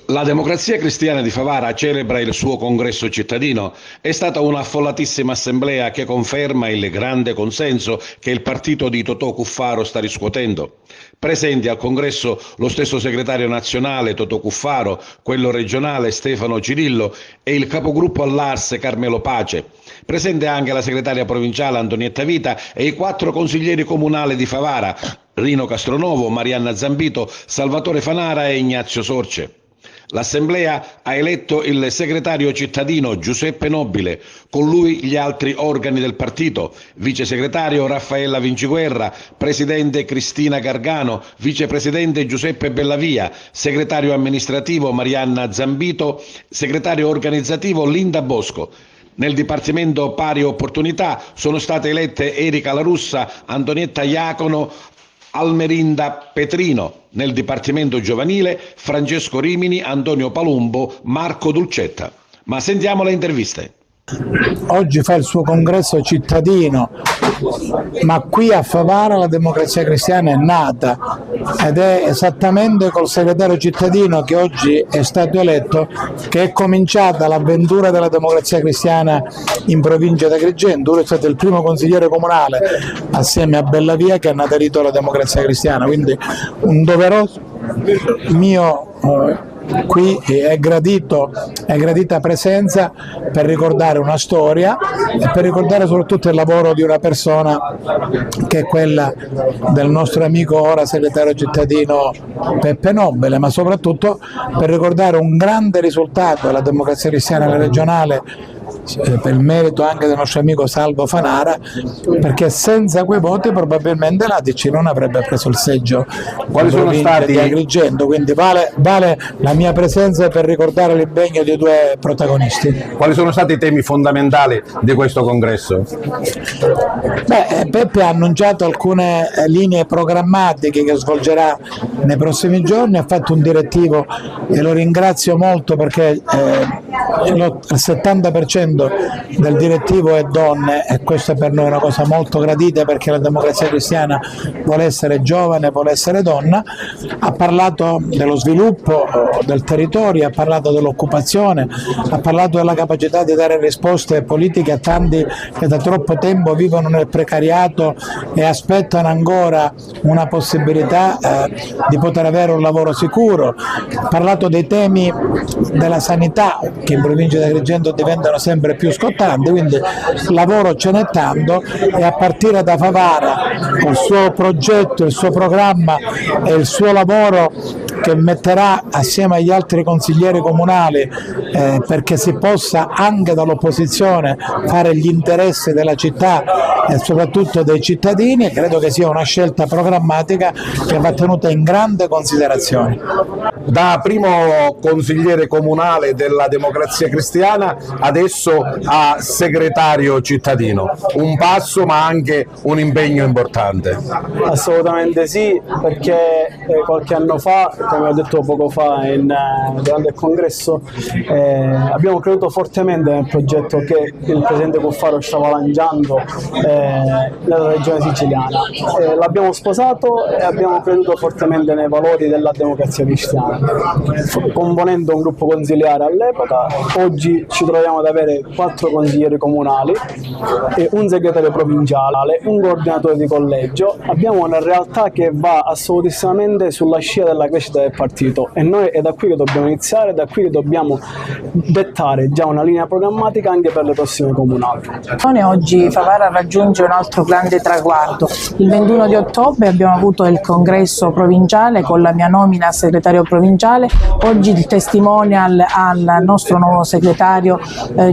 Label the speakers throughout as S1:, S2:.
S1: La Democrazia Cristiana di Favara celebra il suo congresso cittadino. È stata una affollatissima assemblea che conferma il grande consenso che il partito di Totò Cuffaro sta riscuotendo. Presenti al congresso lo stesso segretario nazionale Totò Cuffaro, quello regionale Stefano Cirillo e il capogruppo all'Ars Carmelo Pace. Presente anche la segretaria provinciale Antonietta Vita e i 4 consiglieri comunali di Favara, Rino Castronovo, Marianna Zambito, Salvatore Fanara e Ignazio Sorce. L'Assemblea ha eletto il segretario cittadino Giuseppe Nobile, con lui gli altri organi del partito, vice segretario Raffaella Vinciguerra, presidente Cristina Gargano, vicepresidente Giuseppe Bellavia, segretario amministrativo Marianna Zambito, segretario organizzativo Linda Bosco. Nel Dipartimento Pari Opportunità sono state elette Erika La Russa, Antonietta Iacono, Almerinda Petrino. Nel Dipartimento Giovanile Francesco Rimini, Antonio Palumbo, Marco Dulcetta. Ma sentiamo le interviste.
S2: Oggi fa il suo congresso cittadino, ma qui a Favara la Democrazia Cristiana è nata ed è esattamente col segretario cittadino che oggi è stato eletto che è cominciata l'avventura della Democrazia Cristiana in provincia di Agrigento. Lui è stato il primo consigliere comunale assieme a Bellavia che ha naterito la Democrazia Cristiana, quindi un doveroso mio qui è gradita presenza per ricordare una storia e per ricordare soprattutto il lavoro di una persona che è quella del nostro amico ora segretario cittadino Peppe Nobile, ma soprattutto per ricordare un grande risultato della Democrazia Cristiana regionale per il merito anche del nostro amico Salvo Fanara, perché senza quei voti probabilmente l'ADC non avrebbe preso il seggio di Agrigento, quindi vale la mia presenza per ricordare l'impegno dei 2 protagonisti.
S3: Quali sono stati i temi fondamentali di questo congresso?
S2: Peppe ha annunciato alcune linee programmatiche che svolgerà nei prossimi giorni, ha fatto un direttivo e lo ringrazio molto perché il 70% del direttivo è donne e questa per noi è una cosa molto gradita perché la Democrazia Cristiana vuole essere giovane, vuole essere donna. Ha parlato dello sviluppo del territorio, ha parlato dell'occupazione, ha parlato della capacità di dare risposte politiche a tanti che da troppo tempo vivono nel precariato e aspettano ancora una possibilità di poter avere un lavoro sicuro. Ha parlato dei temi della sanità che in provincia di Agrigento diventano sempre più scottanti, quindi lavoro ce n'è tanto e a partire da Favara col suo progetto, il suo programma e il suo lavoro che metterà assieme agli altri consiglieri comunali perché si possa anche dall'opposizione fare gli interessi della città e soprattutto dei cittadini, credo che sia una scelta programmatica che va tenuta in grande considerazione.
S3: Da primo consigliere comunale della Democrazia Cristiana adesso a segretario cittadino, un passo ma anche un impegno importante.
S4: Assolutamente sì, perché qualche anno fa, come ho detto poco fa durante il congresso, abbiamo creduto fortemente nel progetto che il presidente Cuffaro stava lanciando nella regione siciliana. L'abbiamo sposato e abbiamo creduto fortemente nei valori della Democrazia Cristiana. Componendo un gruppo consiliare all'epoca, oggi ci troviamo ad avere 4 consiglieri comunali, un segretario provinciale, un coordinatore di collegio. Abbiamo una realtà che va assolutissimamente sulla scia della crescita del partito e noi è da qui che dobbiamo iniziare, è da qui che dobbiamo dettare già una linea programmatica anche per le prossime comunali.
S5: Oggi Favara raggiunge un altro grande traguardo. Il 21 di ottobre abbiamo avuto il congresso provinciale con la mia nomina a segretario provinciale. Oggi il testimonial al nostro nuovo segretario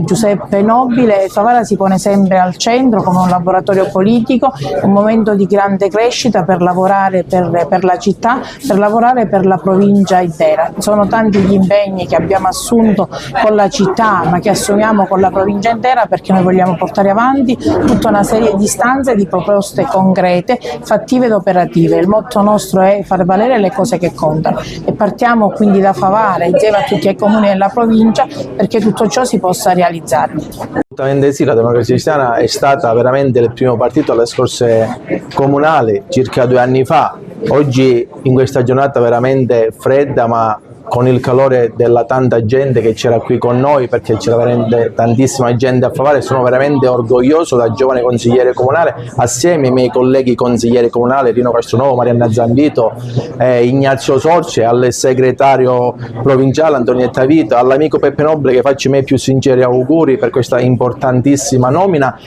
S5: Giuseppe Nobile. Favara si pone sempre al centro come un laboratorio politico, un momento di grande crescita per lavorare per la città, per lavorare per la provincia intera. Sono tanti gli impegni che abbiamo assunto con la città ma che assumiamo con la provincia intera perché noi vogliamo portare avanti tutta una serie di istanze, di proposte concrete, fattive ed operative. Il motto nostro è far valere le cose che contano e partiamo quindi da Favara insieme a tutti i comuni della provincia perché tutto ciò si possa realizzare.
S6: Assolutamente sì, la Democrazia Cristiana è stata veramente il primo partito alle scorse comunali circa 2 anni fa. Oggi in questa giornata veramente fredda ma con il calore della tanta gente che c'era qui con noi, perché c'era veramente tantissima gente a Favara, e sono veramente orgoglioso da giovane consigliere comunale, assieme ai miei colleghi consiglieri comunali Rino Castronovo, Marianna Zambito, Ignazio Sorce, al segretario provinciale Antonietta Vito, all'amico Peppe Nobile, che faccio i miei più sinceri auguri per questa importantissima nomina,